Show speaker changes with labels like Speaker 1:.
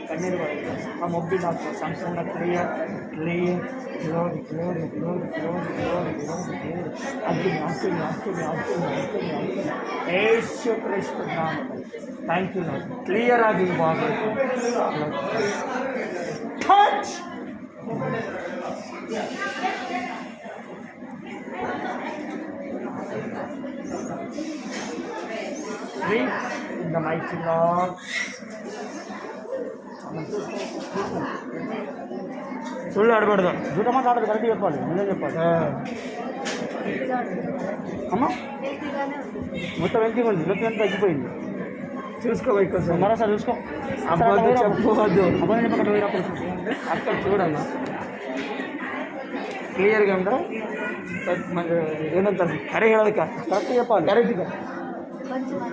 Speaker 1: ಕಣ್ಣೀರು ಬರುತ್ತೆ ಆ ಮೊಬ್ಬಿನ ಸಂಪೂರ್ಣ ಕ್ಲಿಯರ್ ಯೇಸು ಕ್ರಿಸ್ತ ನಾಮದಲ್ಲಿ ಥ್ಯಾಂಕ್ ಯು ಲಾರ್ಡ್ ಕ್ಲಿಯರ್ ಆಗಿ ಆಗಬೇಕು touch in the mighty Lord. ಸುಳ್ಳು ಆಡಬಾರ್ದು ಜೂಟ ಮಾತಾಡೋದು ಕರೆಕ್ಟ್ చెప్పాలి ಮುಂದೆ చెప్పాలి అమ్మ మొత్తం వెంకి ఉంది మొత్తం ఎంత తగ్గిపోయింది చూసుకోబోయి మరోసారి చూసుకో అబ్బాయి చెప్పవద్దు అబ్బాయి చెప్పకుండా అక్కడ చూడన్నా క్లియర్గా ఉందా ಏನಂತ ಕರೆ ಹೇಳೋದಕ್ಕೆ ಕರೆಕ್ಟ್ చెప్పాలి ಕರೆಕ್ಟ್గా